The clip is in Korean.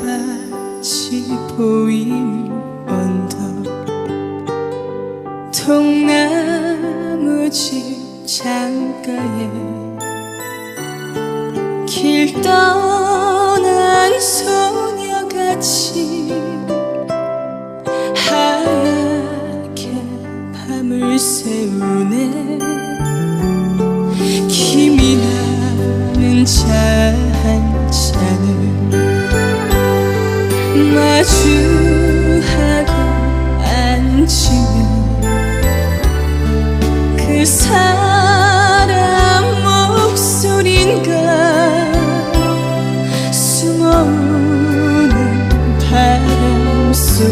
새까지 보이는 언덕 통나무집 창가에 길 떠난 소녀같이 하얗게 밤을 새우네. 김이 나는 차 한 잔을 마주하고 앉으면 그 사람 목소린가 숨어오는 바람소리